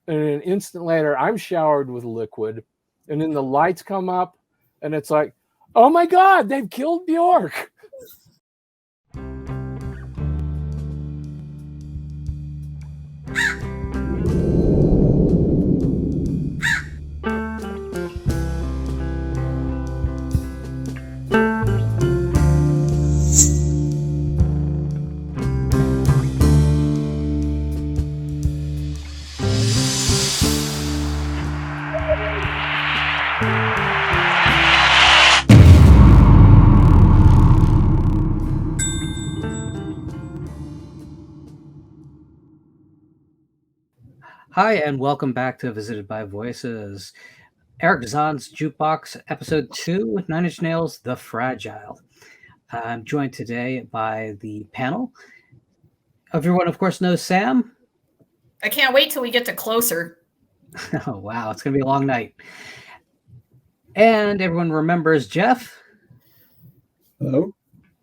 and an instant later, I'm showered with liquid, and then the lights come up, and it's like, oh my God, they've killed Bjork. Hi, and welcome back to Visited by Voices. Erich Zann's Jukebox, Episode 2, Nine Inch Nails, The Fragile. I'm joined today by the panel. Everyone, of course, knows Sam. I can't wait till we get to Closer. Oh, wow, it's going to be a long night. And everyone remembers Jeff. Hello.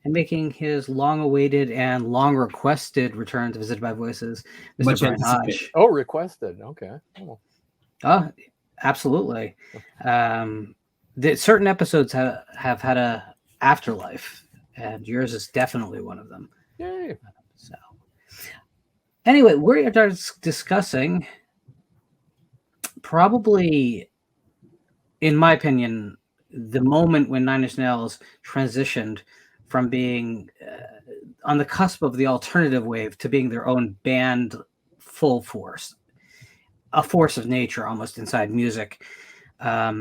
And making his long-awaited and long-requested return to Visited by Voices, Mr. Brian Hodge. Oh, requested. Okay. Oh, absolutely. Certain episodes have had a afterlife, and yours is definitely one of them. Yay. So, anyway, we're discussing probably, in my opinion, the moment when Nine Inch Nails transitioned from being on the cusp of the alternative wave to being their own band full force, a force of nature almost inside music. I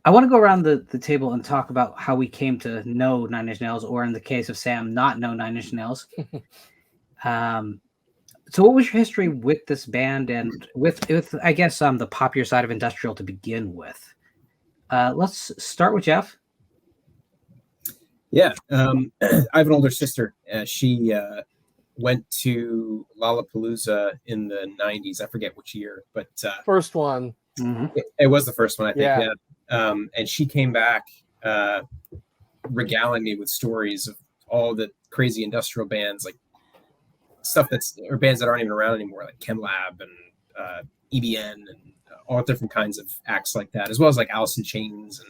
want to go around the table and talk about how we came to know Nine Inch Nails, or in the case of Sam, not know Nine Inch Nails. So what was your history with this band and with I guess, the popular side of industrial to begin with? Let's start with Jeff. Yeah, I have an older sister. She went to Lollapalooza in the 90s. I forget which year, but first one. Mm-hmm. It was the first one, I think. Yeah. And she came back regaling me with stories of all the crazy industrial bands, like stuff or bands that aren't even around anymore, like ChemLab and EBN and all different kinds of acts like that, as well as like Alice in Chains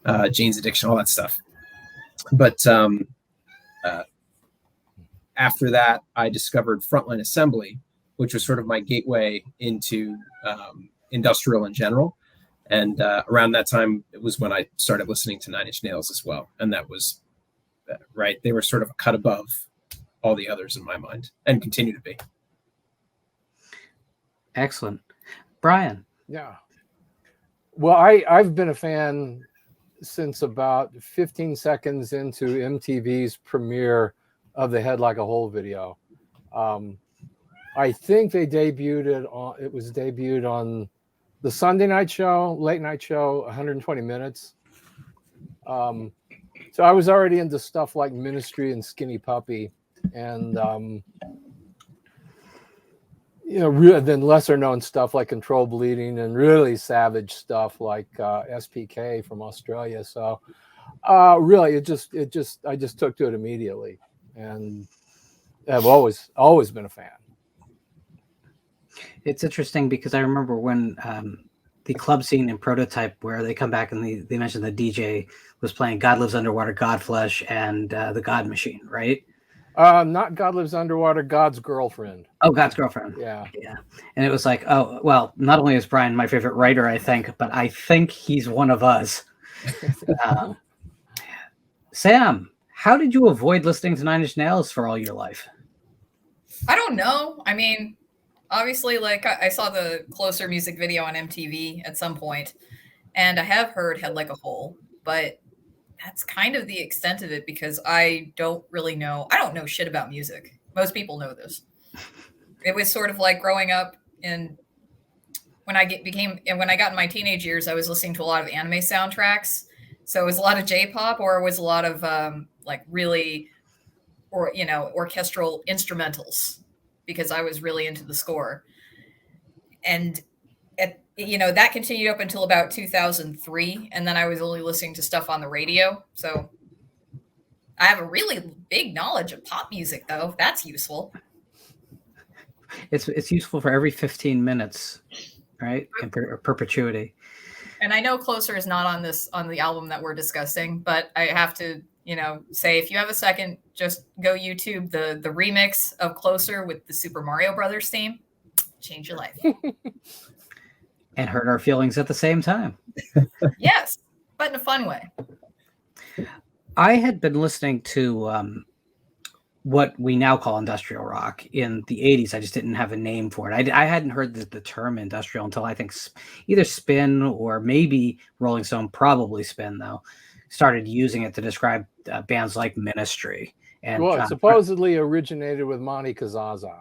and Jane's Addiction, all that stuff. But after that, I discovered Frontline Assembly, which was sort of my gateway into industrial in general. And around that time, it was when I started listening to Nine Inch Nails as well. And that was, right, they were sort of a cut above all the others in my mind, and continue to be. Excellent. Brian. Yeah. Well, I've been a fan since about 15 seconds into MTV's premiere of the Head Like a Hole video. I think it was debuted on the Sunday night show, late night show, 120 Minutes. So I was already into stuff like Ministry and Skinny Puppy, and then lesser known stuff like Control Bleeding and really savage stuff like SPK from Australia. So really, I just took to it immediately, and I've always been a fan. It's interesting because I remember when the club scene in Prototype, where they come back and they mentioned the DJ was playing God Lives Underwater, Godflesh, and the God Machine, right? Not God Lives Underwater, God's Girlfriend. Oh, God's Girlfriend. Yeah. And it was like, oh, well, not only is Brian my favorite writer, I think, but I think he's one of us. Sam, how did you avoid listening to Nine Inch Nails for all your life? I don't know. I mean, obviously, like I saw the Closer music video on MTV at some point, and I have heard Head Like a Hole, but that's kind of the extent of it because I don't really know. I don't know shit about music. Most people know this. It was sort of like growing up when I got in my teenage years, I was listening to a lot of anime soundtracks. So it was a lot of J-pop, or it was a lot of orchestral instrumentals, because I was really into the score. And that continued up until about 2003. And then I was only listening to stuff on the radio. So I have a really big knowledge of pop music, though. That's useful. It's useful for every 15 minutes, right? In perpetuity. And I know Closer is not on the album that we're discussing, but I have to, say if you have a second, just go YouTube the remix of Closer with the Super Mario Brothers theme. Change your life. And hurt our feelings at the same time. Yes, but in a fun way. I had been listening to what we now call industrial rock in the 80s. I just didn't have a name for it. I hadn't heard the term industrial until I think either Spin or maybe Rolling Stone, probably Spin though, started using it to describe bands like Ministry. And well, it supposedly originated with Monty Kazaza,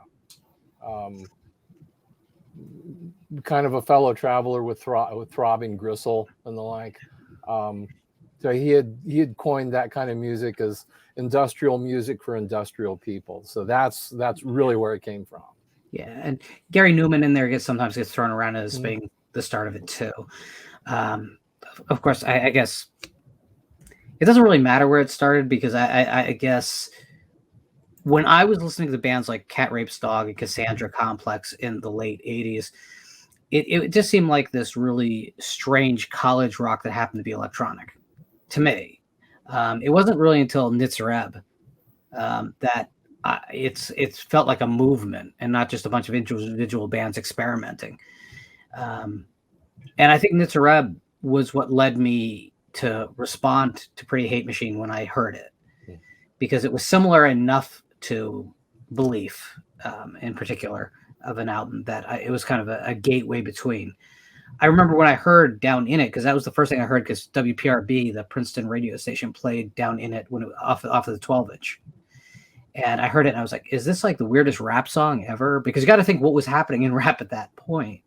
kind of a fellow traveler with Throbbing Gristle and the like. So he had coined that kind of music as industrial music for industrial people. So that's really where it came from. Yeah, and Gary Newman in there sometimes gets thrown around as being the start of it too. Of course, I guess it doesn't really matter where it started, because I guess when I was listening to the bands like Cat Rapes Dog and Cassandra Complex in the late 80s, it just seemed like this really strange college rock that happened to be electronic to me. It wasn't really until Nitzareb that it felt like a movement and not just a bunch of individual bands experimenting. And I think Nitzareb was what led me to respond to Pretty Hate Machine when I heard it, because it was similar enough to Belief in particular of an album that it was kind of a gateway between. I remember when I heard Down In It, because that was the first thing I heard, because WPRB, the Princeton radio station, played Down In It when it off of the 12-inch. And I heard it and I was like, is this like the weirdest rap song ever? Because you got to think what was happening in rap at that point.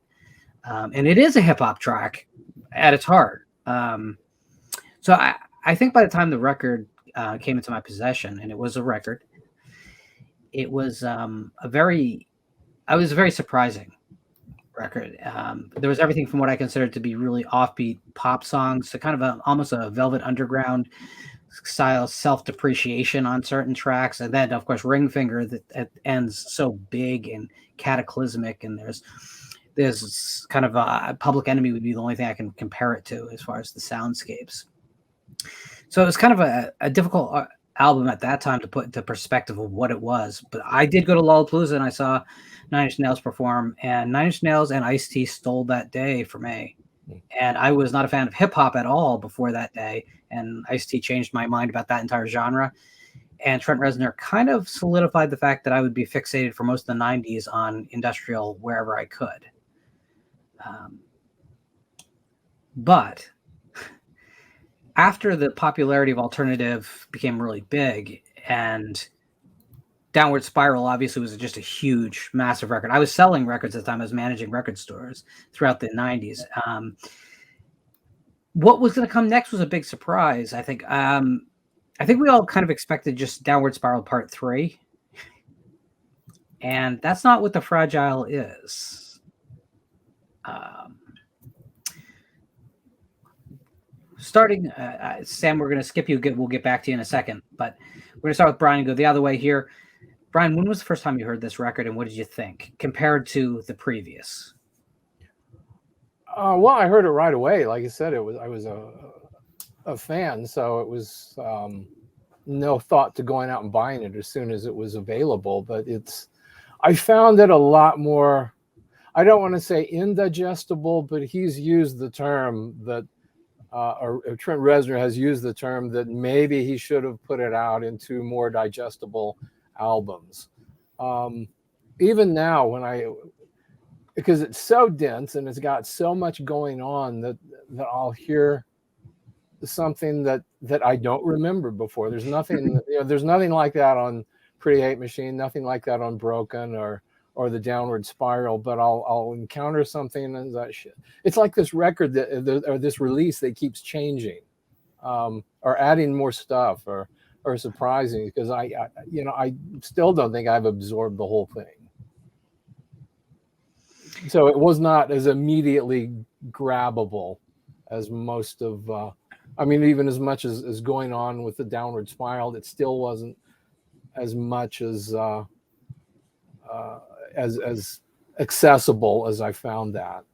And it is a hip hop track at its heart. So I think by the time the record came into my possession, and it was a record, it was a very surprising record. There was everything from what I considered to be really offbeat pop songs to kind of almost a Velvet Underground style self-depreciation on certain tracks, and then of course Ring Finger that ends so big and cataclysmic, and there's kind of a Public Enemy would be the only thing I can compare it to as far as the soundscapes. So it was kind of a difficult album at that time to put into perspective of what it was. But I did go to Lollapalooza and I saw Nine Inch Nails perform, and Nine Inch Nails and Ice-T stole that day for me. And I was not a fan of hip hop at all before that day, and Ice-T changed my mind about that entire genre. And Trent Reznor kind of solidified the fact that I would be fixated for most of the 90s on industrial wherever I could. But after the popularity of alternative became really big, and Downward Spiral obviously was just a huge, massive record. I was selling records at the time. I was managing record stores throughout the 90s. What was going to come next was a big surprise, I think. I think we all kind of expected just Downward Spiral Part 3. And that's not what The Fragile is. Starting, Sam, we're going to skip you. We'll get back to you in a second. But we're going to start with Brian and go the other way here. Brian, when was the first time you heard this record, and what did you think compared to the previous? Well, I heard it right away. Like I said, I was a fan, so it was no thought to going out and buying it as soon as it was available. But I found it a lot more, I don't want to say indigestible, but he's used the term that, or Trent Reznor has used the term that maybe he should have put it out into more digestible albums. Even now, because it's so dense and it's got so much going on that I'll hear something that I don't remember before. There's nothing, there's nothing like that on Pretty Hate Machine, nothing like that on Broken or the Downward Spiral, but I'll encounter something and that shit. It's like this record or this release that keeps changing, or adding more stuff or surprising, because I still don't think I've absorbed the whole thing. So it was not as immediately grabbable as most of, even as much as going on with the Downward Spiral, it still wasn't as much as as accessible as I found that.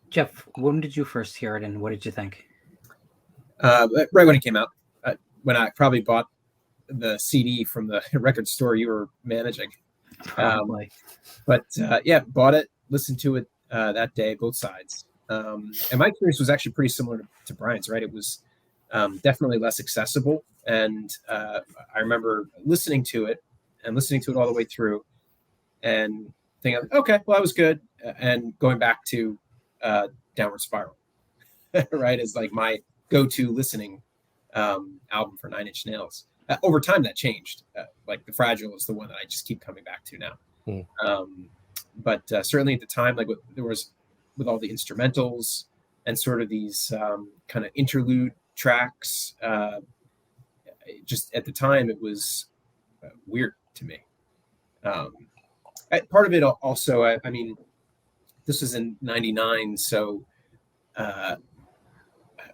Jeff, when did you first hear it, and what did you think? Right when it came out, when I probably bought the CD from the record store you were managing. Probably. Yeah, bought it, listened to it that day, both sides. And my experience was actually pretty similar to Brian's, right? It was definitely less accessible. And I remember listening to it all the way through and thinking, okay, well, that was good. And going back to Downward Spiral, right, is like my go-to listening album for Nine Inch Nails. Over time, that changed. Like The Fragile is the one that I just keep coming back to now. But certainly at the time, like there was with all the instrumentals and sort of these kind of interlude tracks, just at the time it was weird to me. Part of it also, I mean, this was in '99, so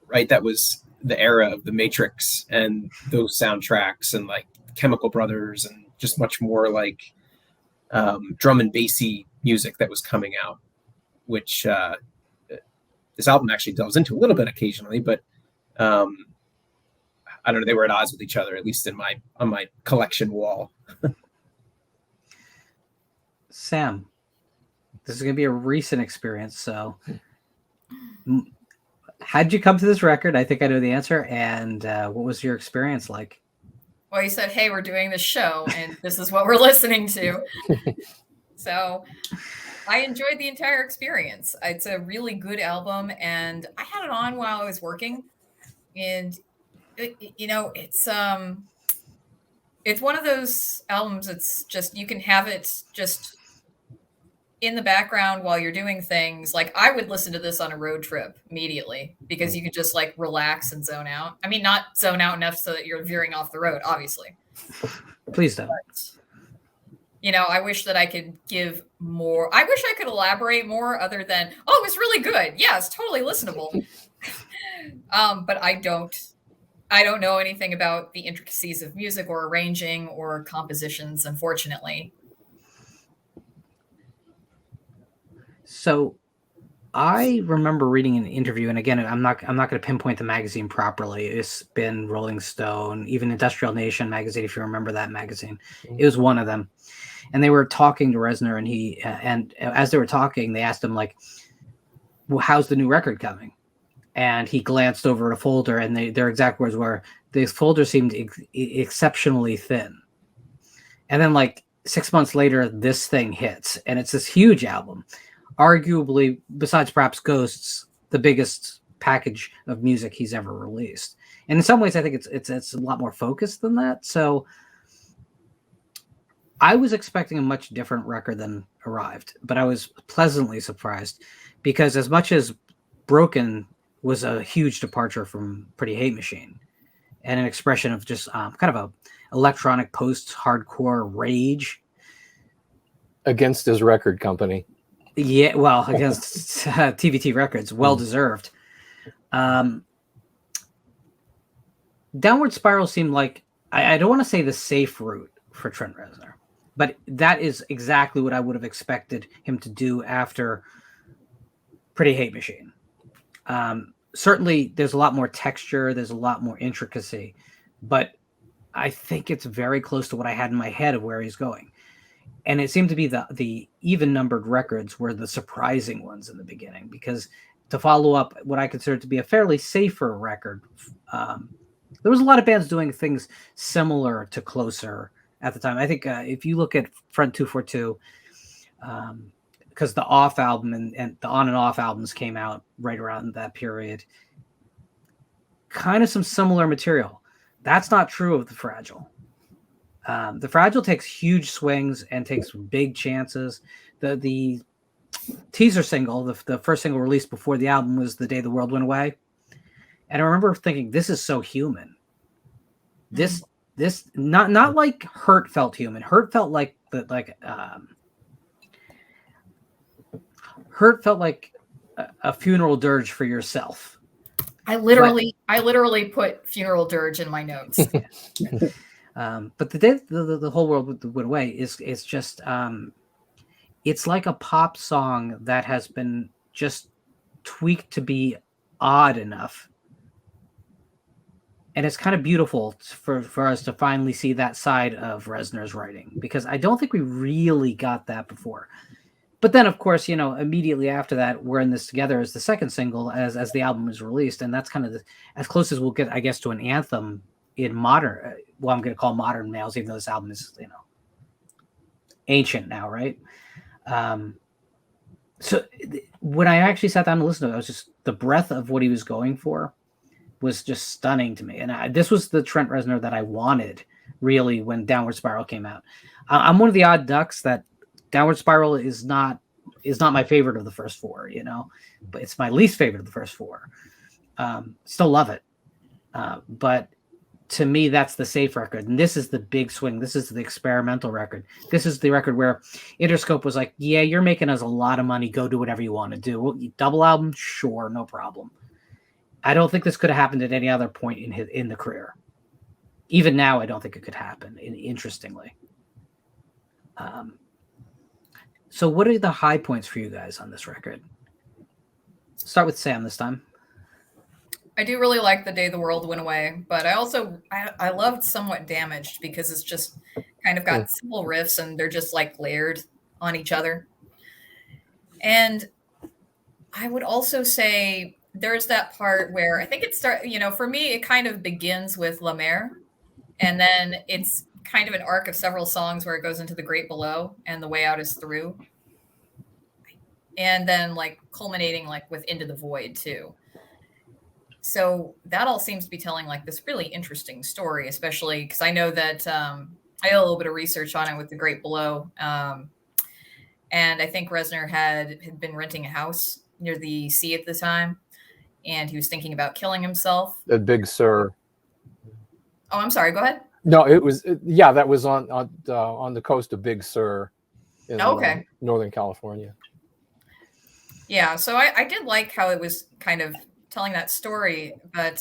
right, that was the era of The Matrix and those soundtracks and like Chemical Brothers and just much more like drum and bassy music that was coming out, which this album actually delves into a little bit occasionally, but I don't know, they were at odds with each other, at least on my collection wall. Sam, this is going to be a recent experience, so how'd you come to this record? I think I know the answer. And what was your experience like? Well, you said, hey, we're doing this show, and this is what we're listening to. So I enjoyed the entire experience. It's a really good album, and I had it on while I was working. And, it's one of those albums, it's just, you can have it just in the background while you're doing things. Like I would listen to this on a road trip immediately because you could just like relax and zone out. I mean, not zone out enough so that you're veering off the road, obviously. Please don't. But, I wish that I could give more. I wish I could elaborate more other than, oh, it was really good. Yeah, it's totally listenable. But I don't know anything about the intricacies of music or arranging or compositions, unfortunately. So I remember reading an interview, and again, I'm not going to pinpoint the magazine properly. It's been Rolling Stone, even Industrial Nation magazine, if you remember that magazine. It was one of them. And they were talking to Reznor, and as they were talking, they asked him, like, well, how's the new record coming? And he glanced over at a folder, and their exact words were, this folder seemed exceptionally thin. And then like 6 months later, this thing hits, and it's this huge album. Arguably, besides perhaps Ghosts, the biggest package of music he's ever released. And in some ways, I think it's a lot more focused than that. So I was expecting a much different record than arrived, but I was pleasantly surprised because as much as Broken was a huge departure from Pretty Hate Machine and an expression of just kind of a electronic post-hardcore rage against his record company. Yeah, well, against TVT Records, well-deserved. Downward Spiral seemed like, I don't want to say the safe route for Trent Reznor, but that is exactly what I would have expected him to do after Pretty Hate Machine. Certainly, there's a lot more texture, there's a lot more intricacy, but I think it's very close to what I had in my head of where he's going. And it seemed to be the even-numbered records were the surprising ones in the beginning, because to follow up what I consider to be a fairly safer record, there was a lot of bands doing things similar to Closer at the time. I think if you look at Front 242, because the Off album and the On and Off albums came out right around that period, kind of some similar material. That's not true of The Fragile. The Fragile takes huge swings and takes big chances. The teaser single, the first single released before the album, was The Day the World Went Away. And I remember thinking, this is so human. This not like Hurt felt human. Hurt felt like Hurt felt like a funeral dirge for yourself. I literally put funeral dirge in my notes. But the day the whole world went away is just it's like a pop song that has been just tweaked to be odd enough. And it's kind of beautiful for us to finally see that side of Reznor's writing, because I don't think we really got that before. But then, of course, immediately after that, We're in This Together as the second single as the album is released. And that's kind of as close as we'll get, I guess, to an anthem in modern, well, I'm going to call modern males, even though this album is, ancient now, right? So when I actually sat down to listen to it, I was just, the breadth of what he was going for was just stunning to me. And this was the Trent Reznor that I wanted, really, when Downward Spiral came out. I'm one of the odd ducks that Downward Spiral is not my favorite of the first four, but it's my least favorite of the first four. Still love it. But to me, that's the safe record. And this is the big swing. This is the experimental record. This is the record where Interscope was like, yeah, you're making us a lot of money. Go do whatever you want to do. Well, double album? Sure, no problem. I don't think this could have happened at any other point in the career. Even now, I don't think it could happen, interestingly. So what are the high points for you guys on this record? Start with Sam this time. I do really like The Day the World Went Away, but I loved Somewhat Damaged, because it's just kind of got simple riffs and they're just like layered on each other. And I would also say there's that part where I think it starts, for me, it kind of begins with La Mer, and then it's kind of an arc of several songs where it goes into The Great Below and The Way Out Is Through. And then like culminating like with Into the Void too. So that all seems to be telling like this really interesting story, especially because I know that I did a little bit of research on it with The Great Below. And I think Reznor had been renting a house near the sea at the time, and he was thinking about killing himself. At Big Sur. Oh, I'm sorry. Go ahead. No, it was that was on the coast of Big Sur in Northern California. Yeah, so I did like how it was kind of telling that story, but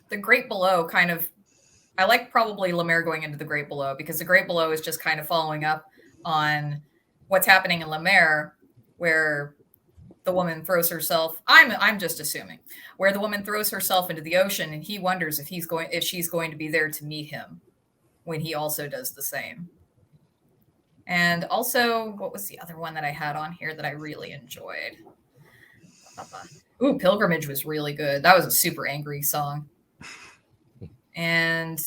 The Great Below kind of, I like probably La Mer going into The Great Below, because The Great Below is just kind of following up on what's happening in La Mer, where the woman throws herself, I'm just assuming, where the woman throws herself into the ocean, and he wonders if she's going to be there to meet him when he also does the same. And also, what was the other one that I had on here that I really enjoyed? Ooh, Pilgrimage was really good. That was a super angry song. And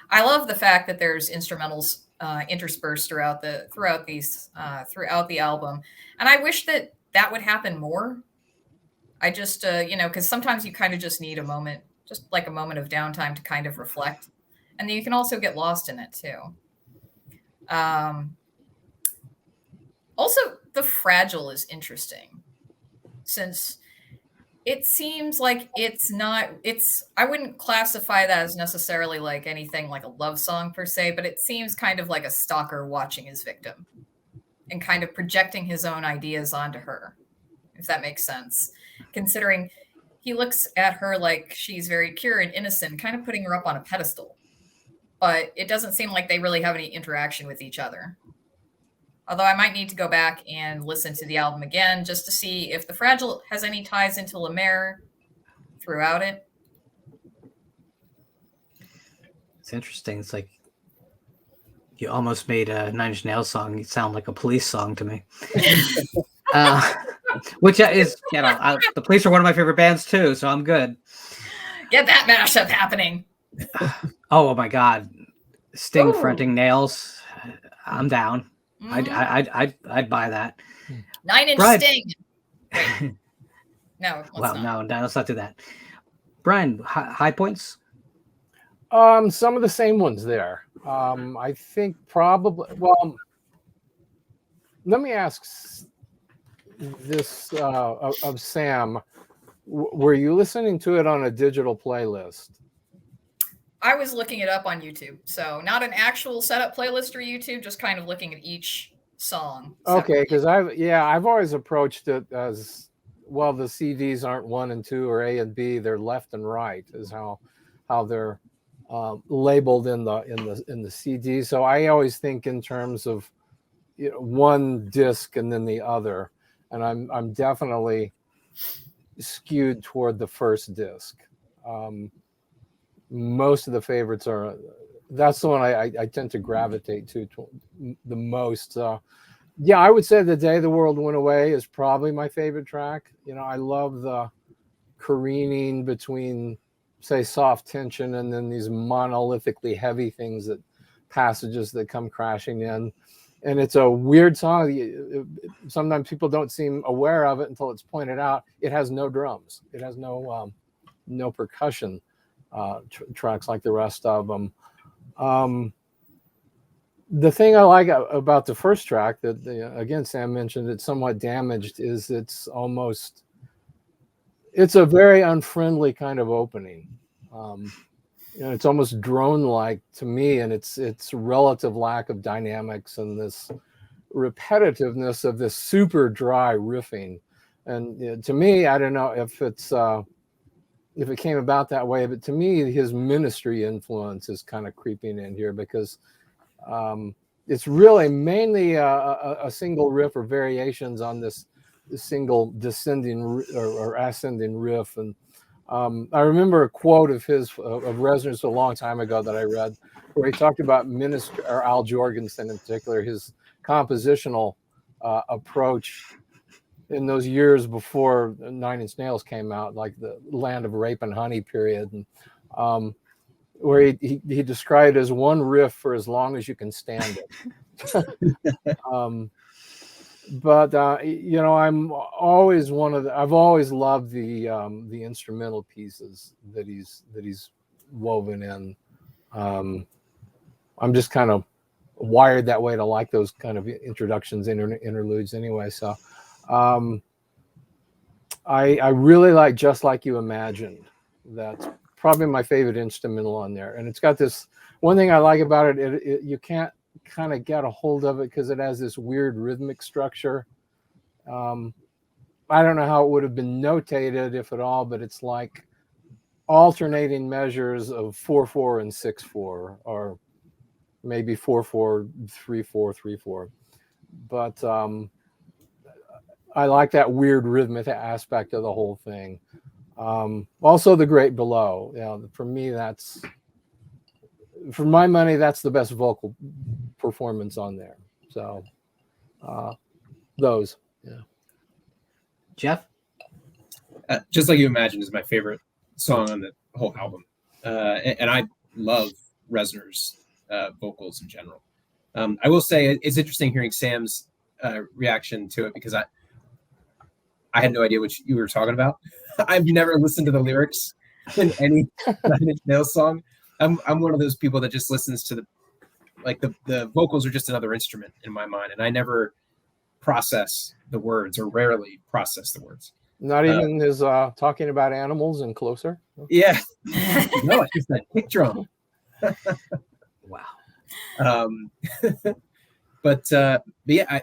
I love the fact that there's instrumentals interspersed throughout the album. And I wish that would happen more. I just, because sometimes you kind of just need a moment, just like a moment of downtime to kind of reflect. And then you can also get lost in it too. Also, The Fragile is interesting, since it seems like I wouldn't classify that as necessarily like anything like a love song per se, but it seems kind of like a stalker watching his victim and kind of projecting his own ideas onto her, if that makes sense, considering he looks at her like she's very pure and innocent, kind of putting her up on a pedestal. But it doesn't seem like they really have any interaction with each other. Although I might need to go back and listen to the album again just to see if The Fragile has any ties into La Mer throughout it. It's interesting. It's like you almost made a Nine Inch Nails song sound like a Police song to me. Which is, the Police are one of my favorite bands too, so I'm good. Get that mashup happening. Oh my God, Sting fronting Nails. I'm down. Mm-hmm. I'd buy that. 9 Inch Brian. Sting. Wait. No, let's not do that. Brian, high points? Some of the same ones there. I think probably. Well, let me ask this of Sam. Were you listening to it on a digital playlist? I was looking it up on YouTube. So not an actual setup playlist or YouTube, just kind of looking at each song. Okay, because I've always approached it as, well, the CDs aren't 1 and 2 or A and B, they're left and right is how they're labeled in the CD. So I always think in terms of, you know, one disc and then the other, and I'm definitely skewed toward the first disc. Most of the favorites are, that's the one I tend to gravitate to the most. Yeah, I would say The Day the World Went Away is probably my favorite track. You know, I love the careening between, say, soft tension and then these monolithically heavy things, that passages that come crashing in. And it's a weird song. Sometimes people don't seem aware of it until it's pointed out. It has no drums. It has no percussion tracks like the rest of them. The thing I like about the first track that, again, Sam mentioned, it's somewhat damaged, is it's a very unfriendly kind of opening. You know, it's almost drone-like to me, and its relative lack of dynamics and this repetitiveness of this super dry riffing. And you know, to me, I don't know if it came about that way, but to me, his Ministry influence is kind of creeping in here, because it's really mainly a single riff or variations on this single descending or ascending riff. And I remember a quote of Reznor's a long time ago that I read, where he talked about Ministry, or Al Jorgensen in particular, his compositional approach in those years before Nine Inch Nails came out, like the Land of Rape and Honey period, and where he described it as one riff for as long as you can stand it. But you know, I've always loved the instrumental pieces that he's woven in. I'm just kind of wired that way to like those kind of introductions, interludes anyway. So I really like Just Like You Imagined. That's probably my favorite instrumental on there. And it's got this one thing I like about it, you can't kind of get a hold of it because it has this weird rhythmic structure. I don't know how it would have been notated, if at all, but it's like alternating measures of 4/4 and 6/4, or maybe 4/4, 3/4, 3/4. But I like that weird rhythmic aspect of the whole thing. Also, The Great Below. Yeah, for me, for my money, that's the best vocal performance on there. So those, yeah. Jeff? Just Like You Imagined is my favorite song on the whole album. And I love Reznor's vocals in general. I will say it's interesting hearing Sam's reaction to it, because I had no idea what you were talking about. I've never listened to the lyrics in any Nine Inch Nails song. I'm one of those people that just listens to the vocals are just another instrument in my mind, and I never process the words, or rarely process the words. Not even his talking about animals and Closer? Yeah. No, it's just that kick drum. Wow. But yeah,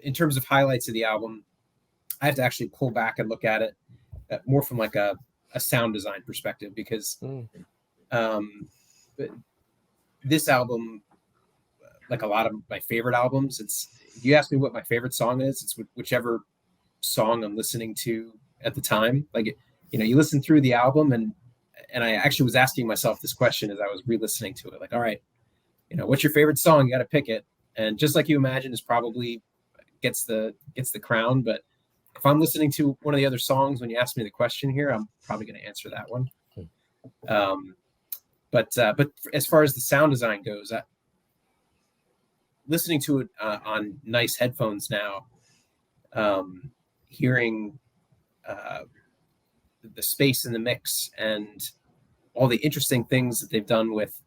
in terms of highlights of the album, I have to actually pull back and look at it more from like a sound design perspective, because this album, like a lot of my favorite albums, if you ask me what my favorite song is, it's whichever song I'm listening to at the time. Like, you know, you listen through the album, and I actually was asking myself this question as I was re-listening to it. Like, all right, you know, what's your favorite song? You got to pick it. And Just Like You Imagine is probably gets the crown. But if I'm listening to one of the other songs, when you ask me the question here, I'm probably going to answer that one. But as far as the sound design goes, listening to it on nice headphones now, hearing the space in the mix and all the interesting things that they've done with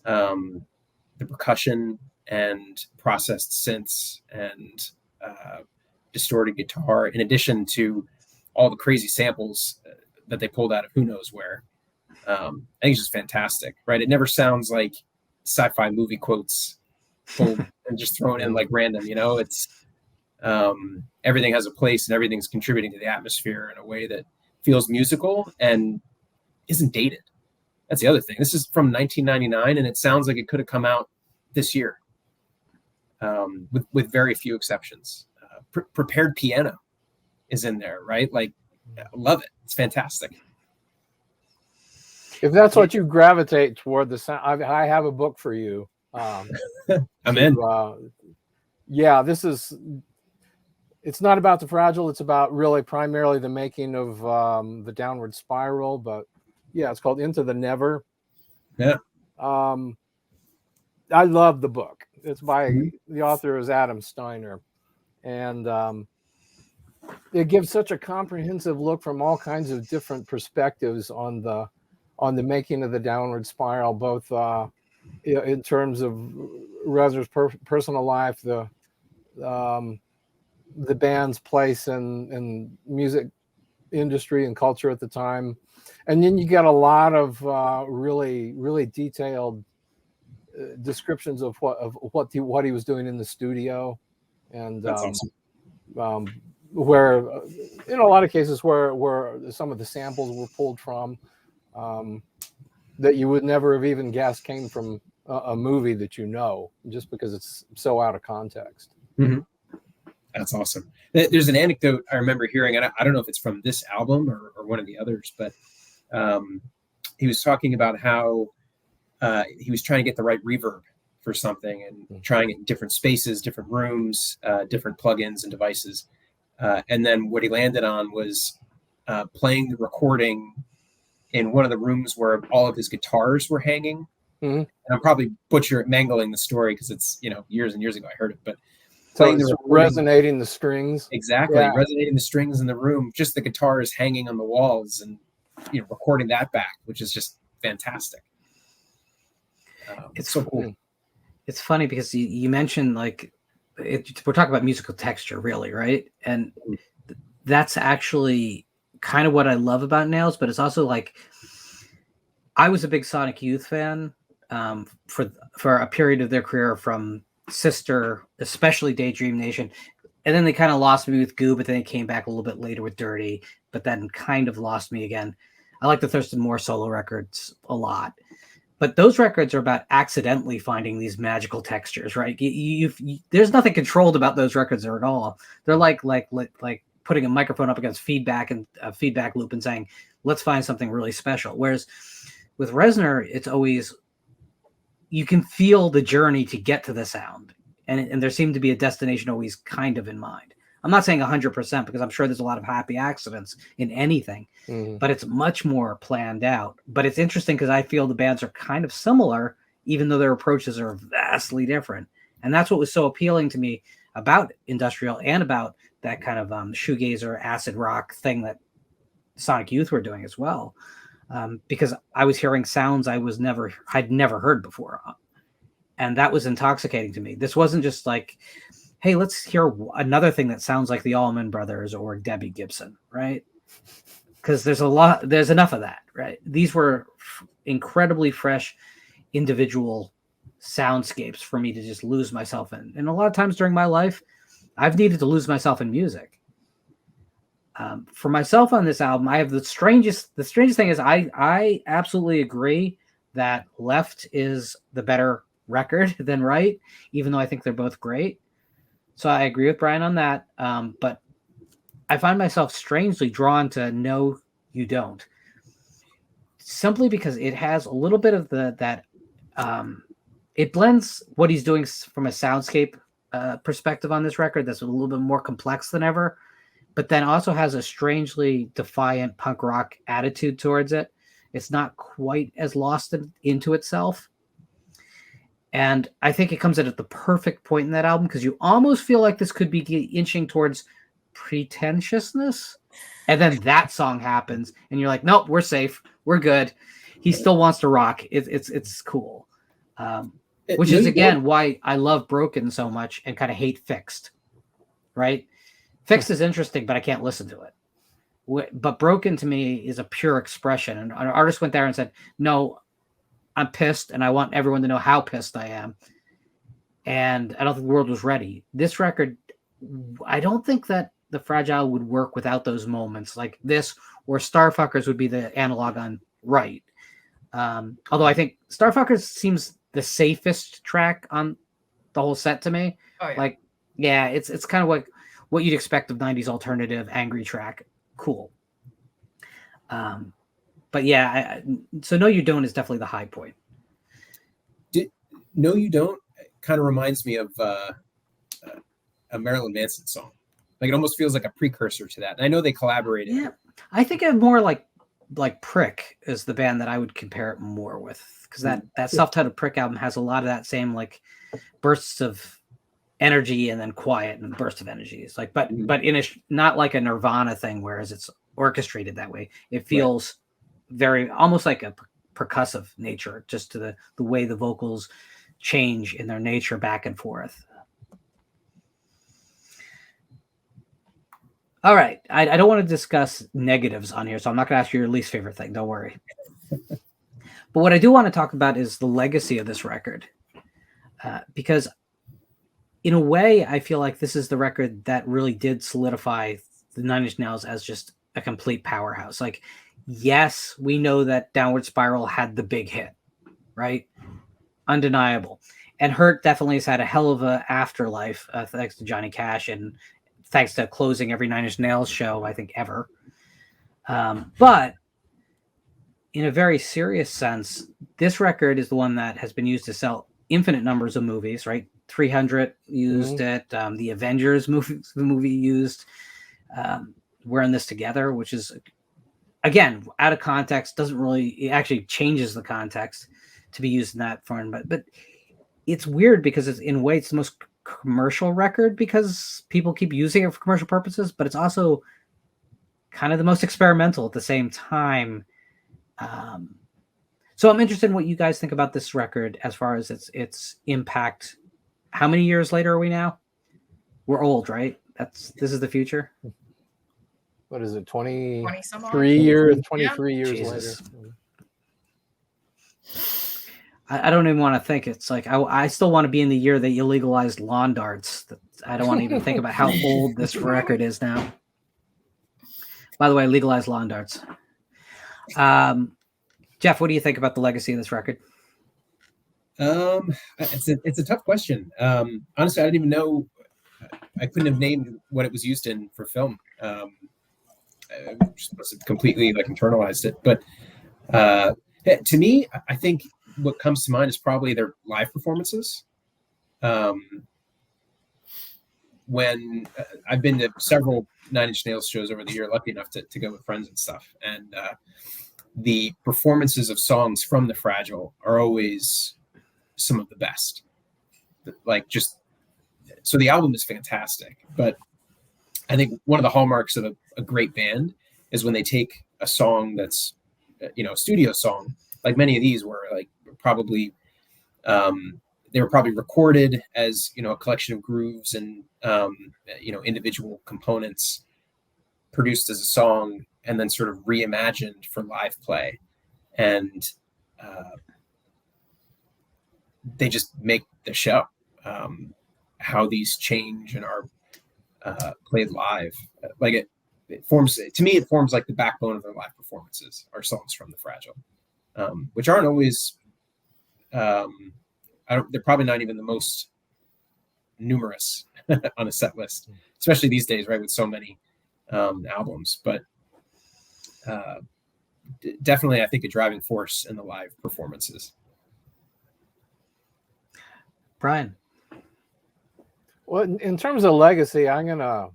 the percussion and processed synths and distorted guitar, in addition to all the crazy samples that they pulled out of who knows where. I think it's just fantastic, right? It never sounds like sci-fi movie quotes pulled and just thrown in like random, you know. It's everything has a place, and everything's contributing to the atmosphere in a way that feels musical. And isn't dated. That's the other thing. This is from 1999, and it sounds like it could have come out this year, with very few exceptions. Prepared piano is in there, right? Like, I love it. It's fantastic. If that's what you gravitate toward, the sound, I have a book for you. I'm in. Yeah, it's not about the Fragile. It's about really primarily the making of the Downward Spiral. But yeah, it's called Into the Never. Yeah. I love the book. It's by the author is Adam Steiner, and it gives such a comprehensive look from all kinds of different perspectives on the making of the Downward Spiral, both in terms of Reznor's personal life, the band's place in music industry and culture at the time, and then you get a lot of really, really detailed descriptions of what he was doing in the studio, and That's awesome. where in a lot of cases where some of the samples were pulled from, that you would never have even guessed came from a movie that just because it's so out of context. Mm-hmm. That's awesome. There's an anecdote I remember hearing, and I don't know if it's from this album or one of the others, but he was talking about how he was trying to get the right reverb for something and trying it in different spaces, different rooms, different plugins and devices. And then what he landed on was playing the recording in one of the rooms where all of his guitars were hanging. Mm-hmm. And I'm probably mangling the story because it's, years and years ago I heard it, but playing resonating the strings. Exactly. Yeah. Resonating the strings in the room, just the guitars hanging on the walls and, recording that back, which is just fantastic. It's so cool. It's funny because you mentioned we're talking about musical texture, really, right? And that's actually kind of what I love about Nails, but it's also I was a big Sonic Youth fan for a period of their career, from Sister, especially Daydream Nation, and then they kind of lost me with Goo, but then they came back a little bit later with Dirty, but then kind of lost me again. I like the Thurston Moore solo records a lot. But those records are about accidentally finding these magical textures, right? There's nothing controlled about those records at all. They're like putting a microphone up against feedback and a feedback loop and saying, let's find something really special. Whereas with Reznor, it's always, you can feel the journey to get to the sound. And there seemed to be a destination always kind of in mind. I'm not saying 100% because I'm sure there's a lot of happy accidents in anything, but it's much more planned out. But it's interesting because I feel the bands are kind of similar, even though their approaches are vastly different. And that's what was so appealing to me about industrial and about that kind of shoegaze or acid rock thing that Sonic Youth were doing as well. Because I was hearing sounds I'd never heard before. And that was intoxicating to me. This wasn't just like, hey, let's hear another thing that sounds like the Allman Brothers or Debbie Gibson, right? Because there's enough of that, right? These were incredibly fresh individual soundscapes for me to just lose myself in. And a lot of times during my life, I've needed to lose myself in music. For myself on this album, I have the strangest thing is I absolutely agree that Left is the better record than Right, even though I think they're both great. So I agree with Brian on that. But I find myself strangely drawn to No, You Don't, simply because it has a little bit of that. It blends what he's doing from a soundscape perspective on this record that's a little bit more complex than ever, but then also has a strangely defiant punk rock attitude towards it. It's not quite as lost into itself. And I think it comes in at the perfect point in that album because you almost feel like this could be inching towards pretentiousness. And then that song happens and you're like, nope, we're safe. We're good. He still wants to rock. It's cool. Which is, again, why I love Broken so much and kind of hate Fixed, right? Fixed is interesting, but I can't listen to it. But Broken to me is a pure expression. And an artist went there and said, no, I'm pissed, and I want everyone to know how pissed I am. And I don't think the world was ready. This record, I don't think that the Fragile would work without those moments like this, or Starfuckers would be the analog on right. Although I think Starfucker seems the safest track on the whole set to me. Oh, yeah. Like, yeah, it's kind of what you'd expect of 90s alternative angry track. Cool. But yeah, so No You Don't is definitely the high point. No You Don't kind of reminds me of a Marilyn Manson song. Like, it almost feels like a precursor to that. And I know they collaborated. Yeah, I think of more like Prick is the band that I would compare it more with, because that self-titled Prick album has a lot of that same like bursts of energy and then quiet and bursts of energy. It's like, but in a not like a Nirvana thing, whereas it's orchestrated that way. It feels very almost like a percussive nature, just to the way the vocals change in their nature back and forth. All right. I don't want to discuss negatives on here, so I'm not going to ask you your least favorite thing. Don't worry. But what I do want to talk about is the legacy of this record. Because in a way, I feel like this is the record that really did solidify the Nine Inch Nails as just a complete powerhouse. Like, yes, we know that Downward Spiral had the big hit, right? Undeniable. And Hurt definitely has had a hell of a afterlife, thanks to Johnny Cash and thanks to closing every Nine Inch Nails show, I think, ever. But in a very serious sense, this record is the one that has been used to sell infinite numbers of movies, right? 300 used it. The Avengers movie used We're in This Together, which is, again, out of context, doesn't really, it actually changes the context to be used in that form. But it's weird because it's, in a way, it's the most commercial record because people keep using it for commercial purposes, but it's also kind of the most experimental at the same time. So I'm interested in what you guys think about this record as far as its impact. How many years later are we now? We're old, right? This is the future. What is it? 23 some odd? years, Yeah. 23 years Jesus. later. I don't even want to think. It's like I still want to be in the year that you legalized lawn darts. I don't want to even think about how old this record is now. By the way, legalized lawn darts. Jeff, what do you think about the legacy of this record? It's a tough question. Honestly, I didn't even know. I couldn't have named what it was used in for film. I must have completely like internalized it. But to me, I think what comes to mind is probably their live performances. When I've been to several Nine Inch Nails shows over the year, lucky enough to go with friends and stuff, and the performances of songs from The Fragile are always some of the best. Like, just so the album is fantastic, but I think one of the hallmarks of a great band is when they take a song that's, a studio song, like many of these were like probably, they were probably recorded as, a collection of grooves and, individual components produced as a song and then sort of reimagined for live play. And they just make the show. How these change and are played live, like it forms, to me, it forms like the backbone of their live performances are songs from The Fragile, which aren't always, they're probably not even the most numerous on a set list, especially these days, right, with so many albums. But definitely, I think a driving force in the live performances. Brian. Well, in terms of legacy, I'm gonna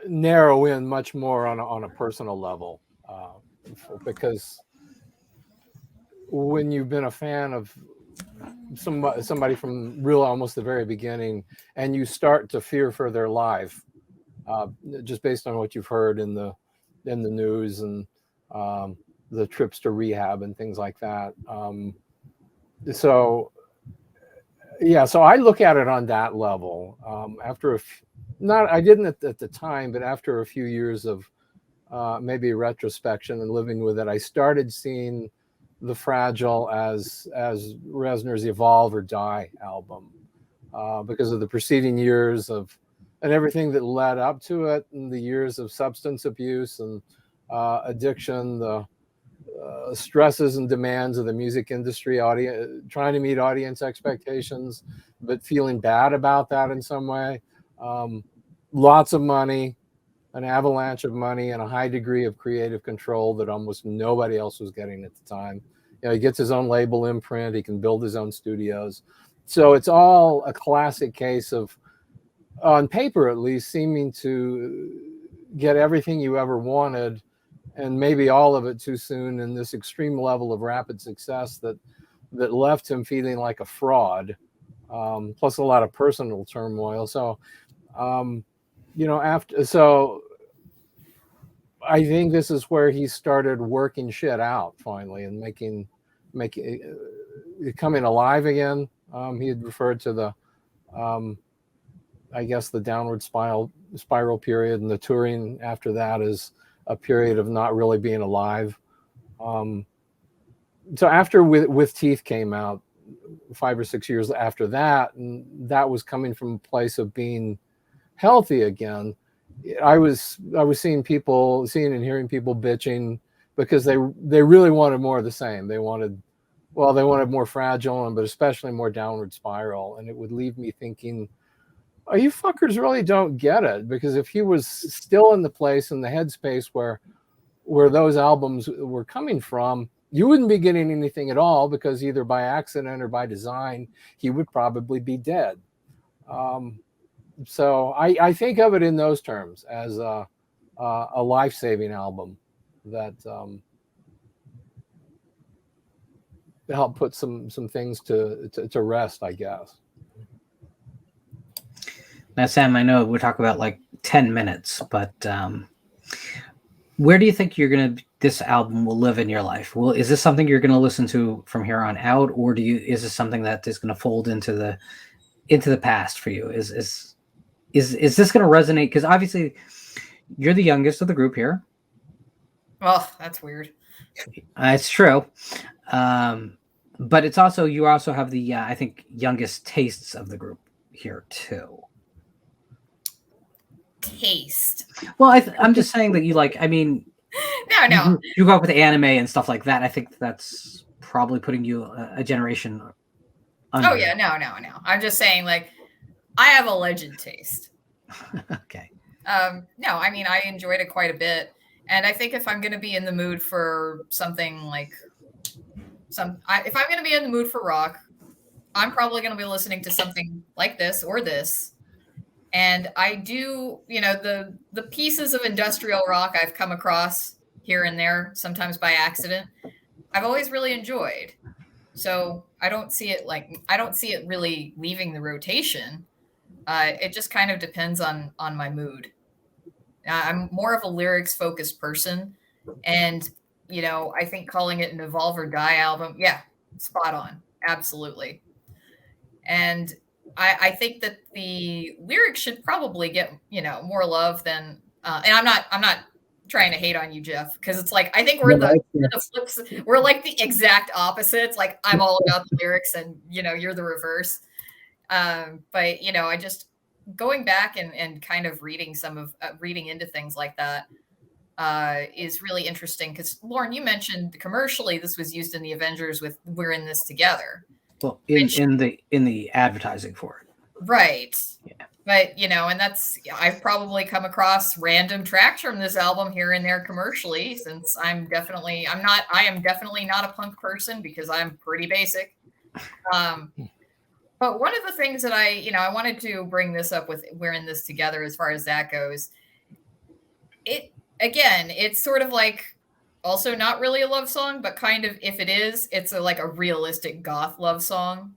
narrow in much more on a personal level, because when you've been a fan of somebody from almost the very beginning, and you start to fear for their life, just based on what you've heard in the news and the trips to rehab and things like that. So I look at it on that level. After I didn't at the time, but after a few years of maybe retrospection and living with it, I started seeing The Fragile as Reznor's Evolve or Die album, because of the preceding years and everything that led up to it, and the years of substance abuse and addiction, the stresses and demands of the music industry, audience trying to meet audience expectations, but feeling bad about that in some way. Lots of money, an avalanche of money, and a high degree of creative control that almost nobody else was getting at the time. He gets his own label imprint. He can build his own studios. So it's all a classic case of, on paper at least, seeming to get everything you ever wanted, and maybe all of it too soon, in this extreme level of rapid success that left him feeling like a fraud, plus a lot of personal turmoil. So, so I think this is where he started working shit out finally and making coming alive again. He had referred to the, I guess, the downward spiral period, and the touring after that is a period of not really being alive. So after with Teeth came out 5 or 6 years after that, and that was coming from a place of being healthy again. I was seeing and hearing people bitching because they really wanted more of the same. They wanted more Fragile, but especially more Downward Spiral. And it would leave me thinking, oh, you fuckers really don't get it. Because if he was still in the place, in the headspace where those albums were coming from, you wouldn't be getting anything at all, because either by accident or by design, he would probably be dead. So I think of it in those terms, as a life-saving album that helped put some things to rest, I guess. Now, Sam, I know we're talking about like 10 minutes, but where do you think this album will live in your life? Is this something you're gonna listen to from here on out, or is this something that is gonna fold into the past for you? Is this gonna resonate? Because obviously you're the youngest of the group here. Oh, that's weird. It's true. But it's also, you also have the I think youngest tastes of the group here too. Taste. Well, I'm just saying that you like, I mean, no, you grew up with anime and stuff like that. I think that's probably putting you a generation under. Oh yeah, no. I'm just saying, like, I have a legend taste. Okay. No, I mean, I enjoyed it quite a bit, and I think if I'm going to be in the mood for something like if I'm going to be in the mood for rock, I'm probably going to be listening to something like this or this. And I do, the pieces of industrial rock I've come across here and there, sometimes by accident, I've always really enjoyed. So I don't see it really leaving the rotation. It just kind of depends on my mood. I'm more of a lyrics focused person, and I think calling it an Evolve or Die album, yeah, spot on, absolutely. And I think that the lyrics should probably get more love than. And I'm not trying to hate on you, Jeff, because it's like I think we're the flips. We're like the exact opposites. Like I'm all about the lyrics, and you're the reverse. But I just going back and kind of reading reading into things like that is really interesting, because Lauren, you mentioned commercially this was used in the Avengers with "We're in This Together." Well, in the advertising for it, right? Yeah. But and I've probably come across random tracks from this album here and there commercially, since I am definitely not a punk person, because I'm pretty basic. But one of the things that I wanted to bring this up with "We're in This Together," as far as that goes, it's sort of like also not really a love song, but kind of, if it is, it's like a realistic goth love song.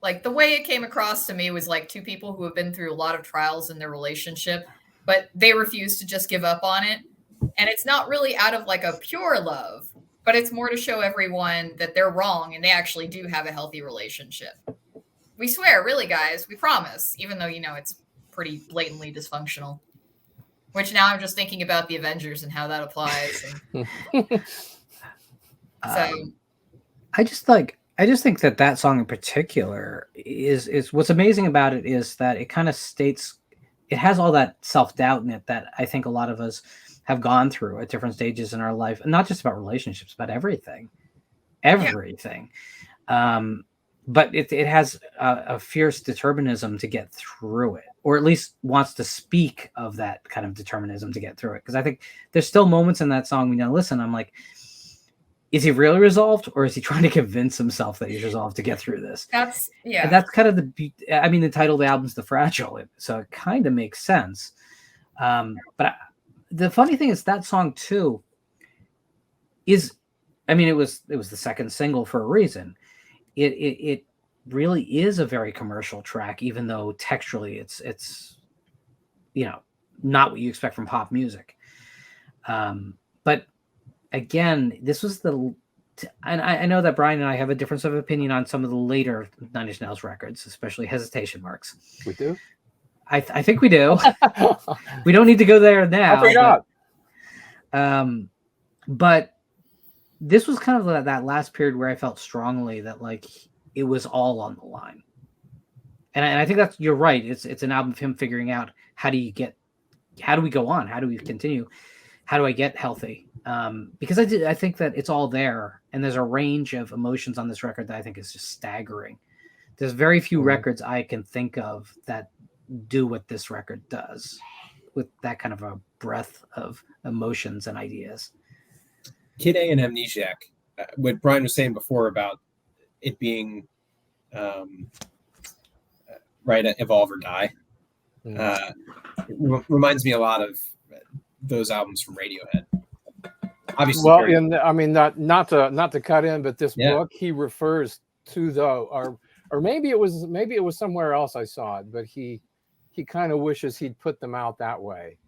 Like the way it came across to me was like two people who have been through a lot of trials in their relationship, but they refuse to just give up on it. And it's not really out of like a pure love, but it's more to show everyone that they're wrong and they actually do have a healthy relationship. We swear, really, guys, we promise, even though, it's pretty blatantly dysfunctional. Which now I'm just thinking about the Avengers and how that applies. So I just think that song in particular is what's amazing about it is that it kind of states, it has all that self-doubt in it that I think a lot of us have gone through at different stages in our life, and not just about relationships, but everything. But it has a fierce determinism to get through it, or at least wants to speak of that kind of determinism to get through it. Because I think there's still moments in that song when you listen, I'm like, is he really resolved, or is he trying to convince himself that he's resolved to get through this? And that's kind of the title of the album's The Fragile, so it kind of makes sense. But the funny thing is that song too is, it was the second single for a reason. It really is a very commercial track, even though texturally it's not what you expect from pop music. But again, this was and I know that Brian and I have a difference of opinion on some of the later Nine Inch Nails records, especially Hesitation Marks. We do? I think we do. We don't need to go there now. I forgot. But this was kind of that last period where I felt strongly that it was all on the line. And I think you're right. It's an album of him figuring out how do we go on? How do we continue? How do I get healthy? Because I think that it's all there, and there's a range of emotions on this record that I think is just staggering. There's very few records I can think of that do what this record does, with that kind of a breadth of emotions and ideas. Kid A and Amnesiac, what Brian was saying before about it being Evolve or Die, it reminds me a lot of those albums from Radiohead. Obviously, not to cut in, but this book, he refers to or maybe it was somewhere else I saw it, but he kind of wishes he'd put them out that way.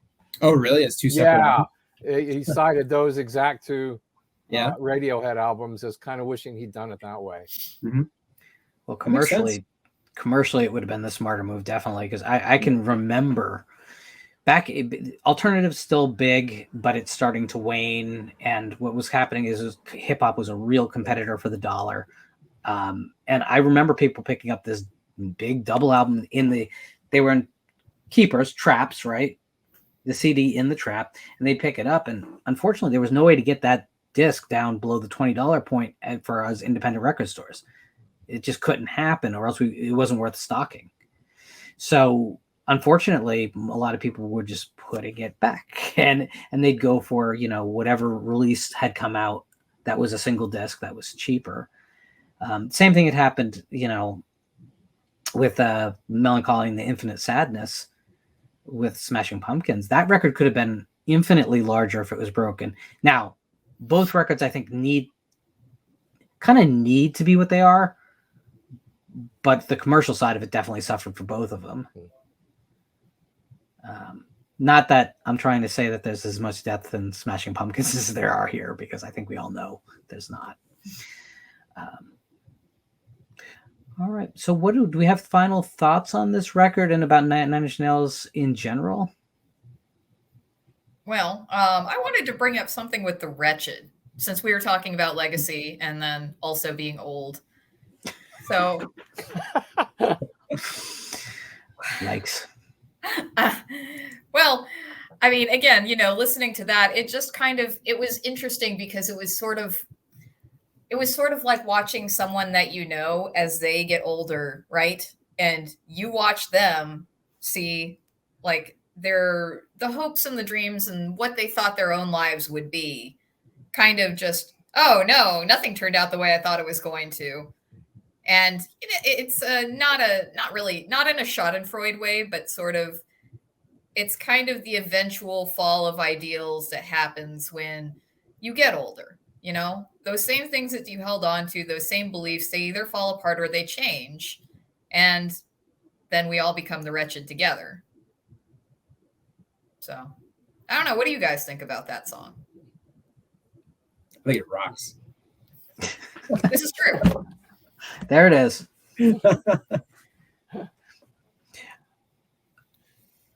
Oh, really? It's two separate albums? He cited those exact two Radiohead albums as kind of wishing he'd done it that way. Mm-hmm. Well, commercially, it would have been the smarter move, definitely, because I can remember back, alternative's still big, but it's starting to wane. And what was happening is hip hop was a real competitor for the dollar. And I remember people picking up this big double album they were in keepers, traps, right? The CD in the trap, and they'd pick it up. And unfortunately, there was no way to get that disc down below the $20 point for us independent record stores. It just couldn't happen, or else it wasn't worth stocking. So unfortunately, a lot of people were just putting it back, and they'd go for whatever release had come out that was a single disc that was cheaper. Same thing had happened, with Melancholy and the Infinite Sadness with Smashing Pumpkins. That record could have been infinitely larger if it was broken. Now, both records I think need to be what they are, but the commercial side of it definitely suffered for both of them. Not that I'm trying to say that there's as much depth in Smashing Pumpkins as there are here, because I think we all know there's not. All right. So do we have final thoughts on this record and about Nine Inch Nails in general? Well, I wanted to bring up something with the Wretched, since we were talking about legacy and then also being old. So, yikes. Well, again, listening to that, it just it was interesting because it was sort of like watching someone that as they get older, right? And you watch them see the hopes and the dreams and what they thought their own lives would be kind of just, oh no, nothing turned out the way I thought it was going to. And it's not in a Schadenfreude way, but sort of, it's kind of the eventual fall of ideals that happens when you get older. Those same things that you held on to, those same beliefs, they either fall apart or they change. And then we all become the wretched together. So, I don't know. What do you guys think about that song? I think it rocks. This is true. There it is.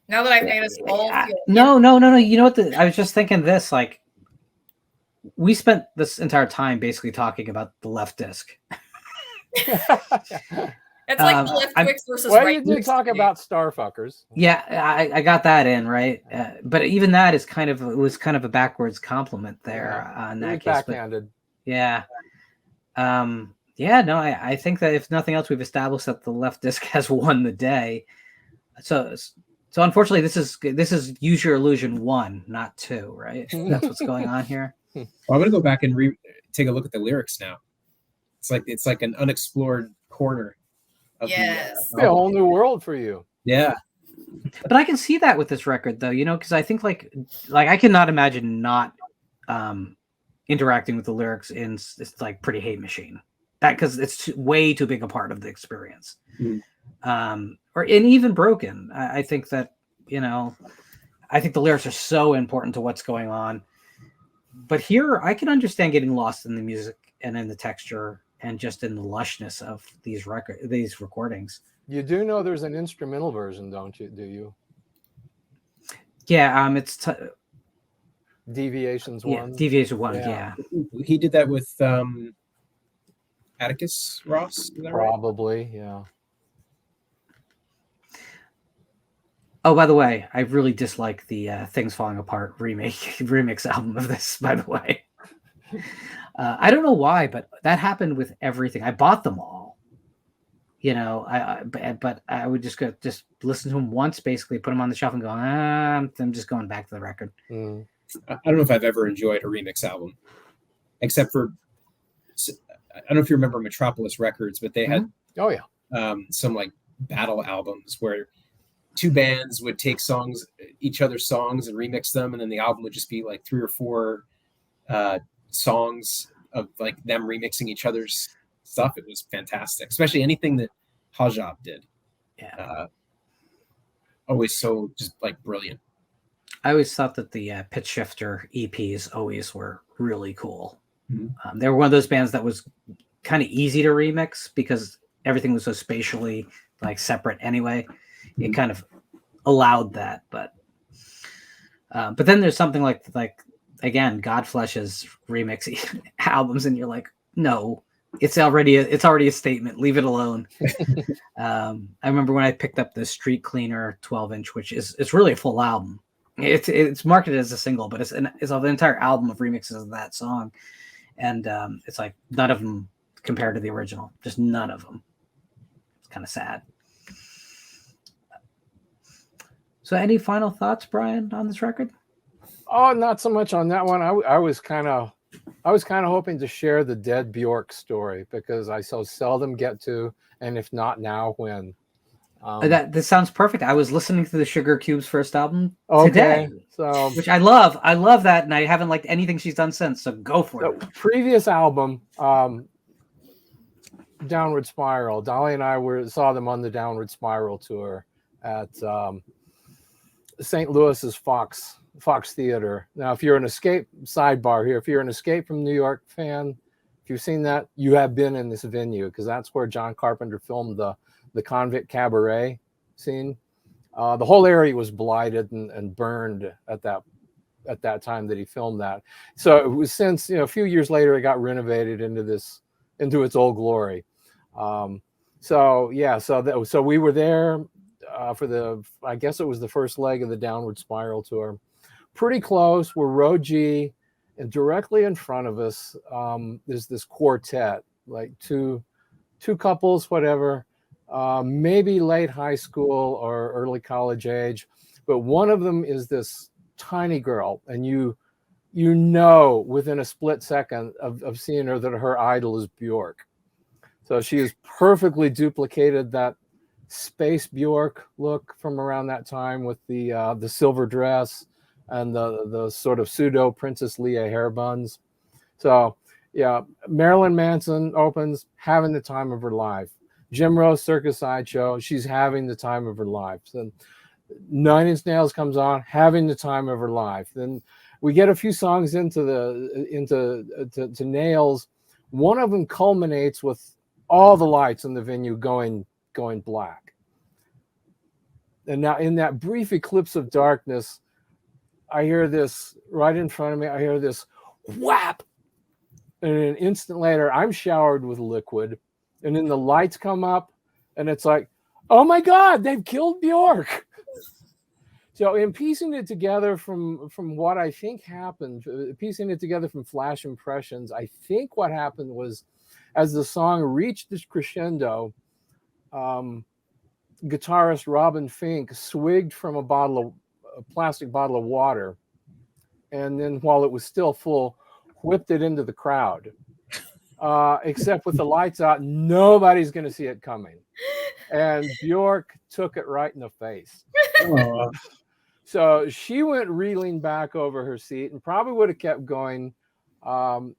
Now that I've made us all feel... No. You know what? I was just thinking this, we spent this entire time basically talking about the left disc. It's like the left Twix versus well, right you did Twix talk debate. about Starfuckers. Yeah, I got that in, right? But even that is it was kind of a backwards compliment there in It that was case. backhanded. But yeah. Yeah, no, I think that if nothing else, we've established that the left disc has won the day. So unfortunately, this is Use Your Illusion 1, not 2, right? That's what's going on here. Well, I'm gonna go back and take a look at the lyrics now. It's like an unexplored corner of Yes. It'll be a whole new world for you. Yeah. But I can see that with this record, though, because I think like I cannot imagine not interacting with the lyrics in it's like Pretty Hate Machine, that because it's way too big a part of the experience. Or in Even Broken, I think that I think the lyrics are so important to what's going on. But here, I can understand getting lost in the music and in the texture and just in the lushness of these recordings. You do know there's an instrumental version, don't you? Do you? Yeah, it's Deviations 1. Deviation 1. Yeah. He did that with Atticus Ross. Is that Probably, right? Yeah. Oh, by the way, I really dislike the Things Falling Apart remix album of this, by the way. I don't know why, but that happened with everything. I bought them all. But I would just listen to them once, basically put them on the shelf and go, I'm just going back to the record. I don't know if I've ever enjoyed a remix album, except for, I don't know if you remember Metropolis Records, but they had some like battle albums where two bands would take each other's songs and remix them, and then the album would just be like 3 or 4 songs of like them remixing each other's stuff. It was fantastic, especially anything that Hajab did. Yeah, always so just like brilliant. I always thought that the Pitch Shifter EPs always were really cool. Mm-hmm. They were one of those bands that was kind of easy to remix because everything was so spatially like separate anyway. It kind of allowed that, but then there's something like again, Godflesh's remix albums, and you're like, no, it's already a statement. Leave it alone. I remember when I picked up the Street Cleaner 12-inch, which it's really a full album. It's marketed as a single, but it's an entire album of remixes of that song, and it's like none of them compared to the original. Just none of them. It's kind of sad. So, any final thoughts, Brian, on this record? Oh, not so much on that one. I was kind of hoping to share the Dead Bjork story because I so seldom get to, and if not now, when. This sounds perfect. I was listening to the Sugar Cube's first album today, which I love. I love that, and I haven't liked anything she's done since. So go for it. Previous album, Downward Spiral. Dolly and I saw them on the Downward Spiral tour at St. Louis's Fox Theater. Now, if you're an Escape sidebar here, if you're an Escape from New York fan, if you've seen that, you have been in this venue because that's where John Carpenter filmed the convict cabaret scene. The whole area was blighted and burned at that time that he filmed that. So it was since a few years later it got renovated into its old glory. So we were there for I guess it was the first leg of the Downward Spiral tour. Pretty close. We're row G, and directly in front of us there's this quartet, like two couples, whatever. Maybe late high school or early college age, but one of them is this tiny girl, and you within a split second of seeing her that her idol is Bjork. So she has perfectly duplicated that space Bjork look from around that time with the silver dress and the sort of pseudo Princess Leia hair buns. So yeah, Marilyn Manson opens, having the time of her life. Jim Rose Circus Sideshow, she's having the time of her life. Then 9 Inch Nails comes on, having the time of her life. Then we get a few songs into Nails. One of them culminates with all the lights in the venue going black. And now in that brief eclipse of darkness, I hear this right in front of me. I hear this whap. And an instant later, I'm showered with liquid. And then the lights come up, And it's like, oh my God, they've killed Bjork. So in piecing it together from what I think happened, piecing it together from flash impressions, I think what happened was, as the song reached this crescendo, guitarist Robin Fink swigged from a plastic bottle of water, and then while it was still full, whipped it into the crowd. Except with the lights out, nobody's going to see it coming. And Bjork took it right in the face. Oh, So she went reeling back over her seat and probably would have kept going,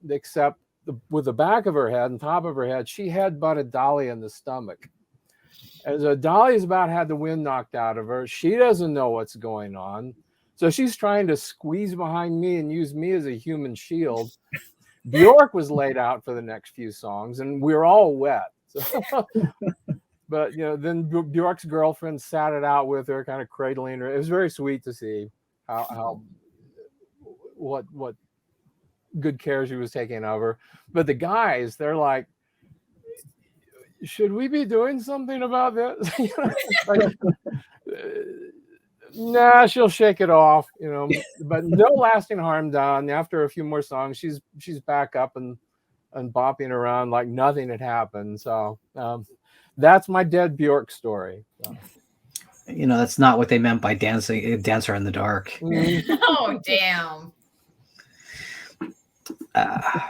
except with the back of her head and top of her head, she headbutted Dolly in the stomach. And so Dolly's about had the wind knocked out of her. She doesn't know what's going on. So she's trying to squeeze behind me and use me as a human shield. Bjork was laid out for the next few songs, and we were all wet. So, but then Bjork's girlfriend sat it out with her, kind of cradling her. It was very sweet to see what good care she was taking of her. But the guys, they're like, should we be doing something about this? Nah, she'll shake it off, but no lasting harm done. After a few more songs, she's back up and bopping around like nothing had happened. So that's my dead Bjork story. So. That's not what they meant by Dancer in the Dark. Oh, damn.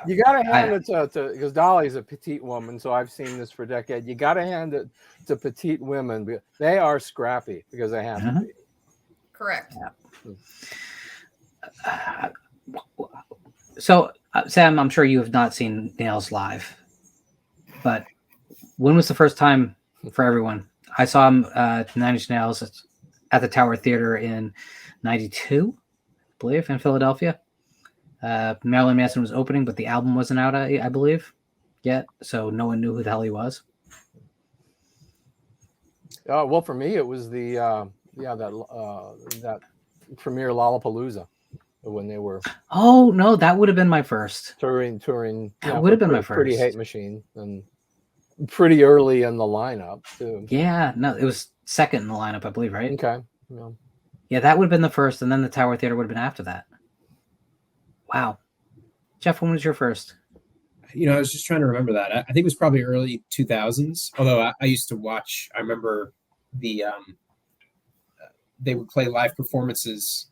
You got to hand it to because Dolly's a petite woman, so I've seen this for decades. You got to hand it to petite women. They are scrappy because they have to be. Correct. So, Sam, I'm sure you have not seen Nails live, but when was the first time for everyone? I saw him, Nine Inch Nails, at the Tower Theater in '92, I believe, in Philadelphia. Marilyn Manson was opening, but the album wasn't out, I believe, yet, so no one knew who the hell he was. Well, for me, it was the that premiere Lollapalooza when they were. Oh no, that would have been my first touring. That would have been my first. Pretty Hate Machine, and pretty early in the lineup too. Yeah, no, it was second in the lineup, I believe, right? Okay. Yeah, that would have been the first, and then the Tower Theater would have been after that. Wow. Jeff, when was your first? I was just trying to remember that. I think it was probably early 2000s. Although I used to watch. I remember the they would play live performances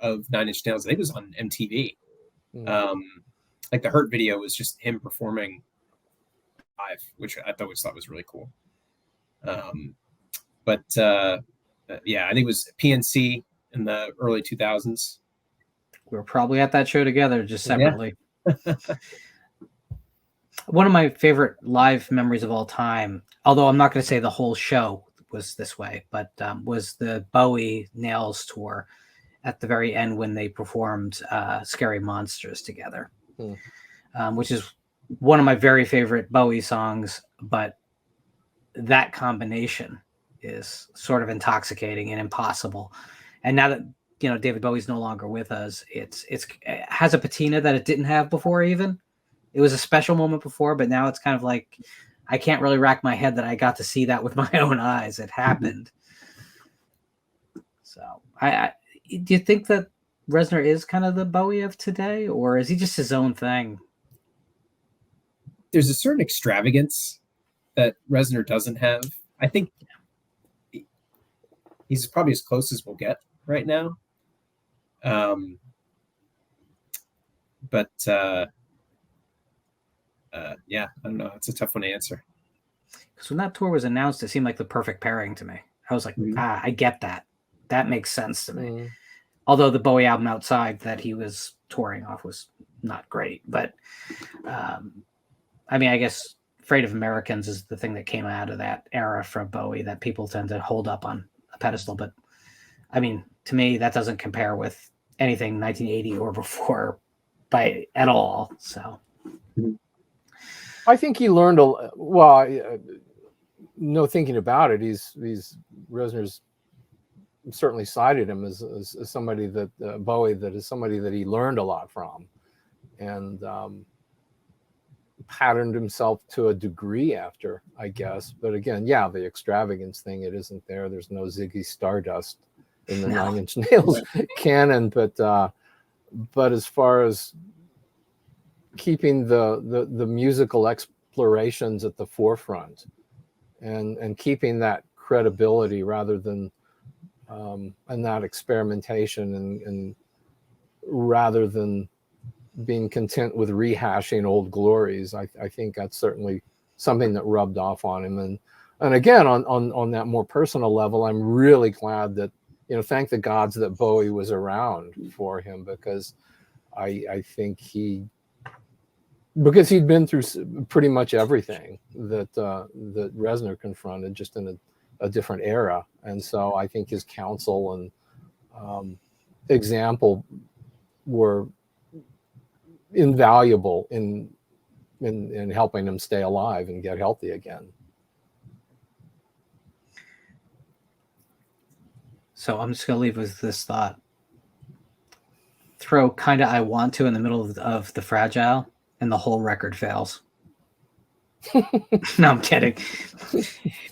of Nine Inch Nails. I think it was on MTV. Like the Hurt video was just him performing live, which I always thought was really cool. But yeah, I think it was PNC in the early 2000s. We were probably at that show together, just separately. Yeah. One of my favorite live memories of all time, although I'm not going to say the whole show was this way, but was the Bowie Nails tour at the very end when they performed Scary Monsters together, which is one of my very favorite Bowie songs. But that combination is sort of intoxicating and impossible. And now that David Bowie's no longer with us, it has a patina that it didn't have before. Even it was a special moment before, but now it's kind of like I can't really rack my head that I got to see that with my own eyes. It happened. So I do you think that Reznor is kind of the Bowie of today, or is he just his own thing? There's a certain extravagance that Reznor doesn't have. I think he's probably as close as we'll get right now. But yeah, I don't know. It's a tough one to answer. Because when that tour was announced, it seemed like the perfect pairing to me. I was like, I get that. That makes sense to me. Although the Bowie album Outside that he was touring off was not great. But I mean, I guess Afraid of Americans is the thing that came out of that era from Bowie that people tend to hold up on a pedestal. But I mean, to me, that doesn't compare with anything 1980 or before by at all. So I think he learned no thinking about it. He's Reznor's certainly cited him as somebody that Bowie that is somebody that he learned a lot from, and patterned himself to a degree after, I guess. But again, yeah, the extravagance thing, it isn't there. There's no Ziggy Stardust in the Nine Inch Nails canon. But as far as keeping the musical explorations at the forefront and keeping that credibility rather than and that experimentation and rather than being content with rehashing old glories, I think that's certainly something that rubbed off on him. And again, on that more personal level, I'm really glad that, thank the gods that Bowie was around for him, because I think because he'd been through pretty much everything that Reznor confronted, just in a different era. And so I think his counsel and example were invaluable in helping him stay alive and get healthy again. So I'm just going to leave with this thought. Throw Kinda I Want To in the middle of The Fragile, and the whole record fails. No, I'm kidding.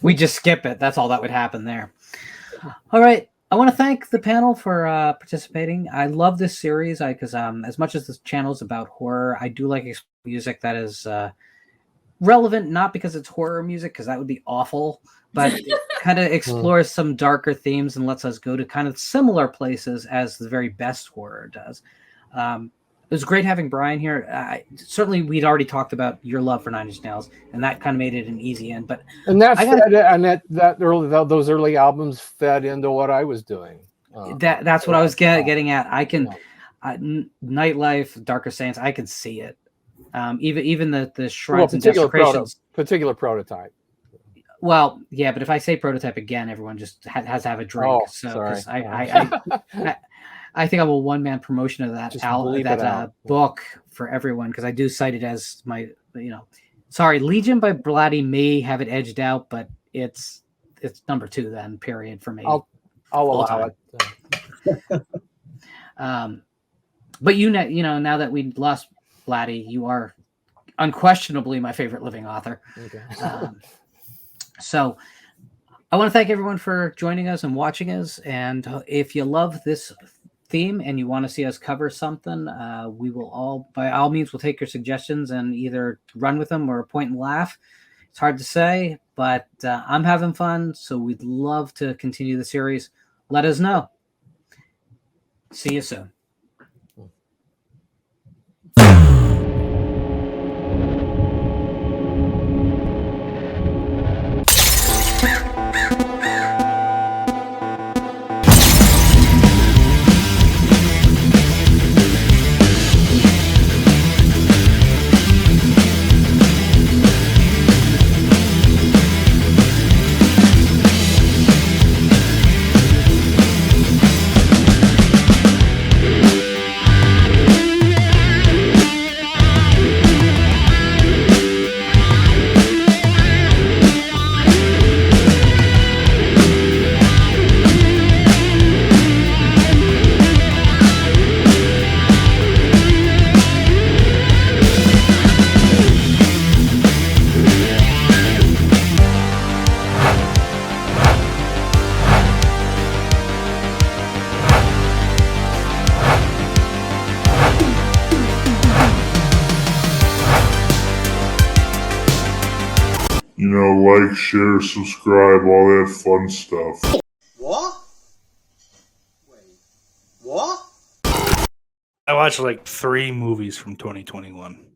We just skip it. That's all that would happen there. All right. I want to thank the panel for participating. I love this series because as much as this channel is about horror, I do like music that is relevant, not because it's horror music, because that would be awful, but it kind of explores some darker themes and lets us go to kind of similar places as the very best horror does. It was great having Brian here. Certainly, we'd already talked about your love for Nine Inch Nails, and that kind of made it an easy end. But those early albums fed into what I was doing. That's what I was getting at. I can Nightlife, Darker Saints. I can see it. Even the Shrines and Desecrations. Particular Prototype. Well, yeah, but if I say Prototype again, everyone just has to have a drink. Oh, so sorry. I think I'm a one-man promotion of that book for everyone, because I do cite it as my, sorry, Legion by Blatty may have it edged out, but it's number 2 then, period, for me. I'll allow it. But now that we lost Blatty, you are unquestionably my favorite living author. Okay. So I want to thank everyone for joining us and watching us. And if you love this theme and you want to see us cover something, we will by all means, we'll take your suggestions and either run with them or point and laugh. It's hard to say, but I'm having fun. So we'd love to continue the series. Let us know. See you soon. Like, share, subscribe, all that fun stuff. What? Wait. What? I watched like 3 movies from 2021.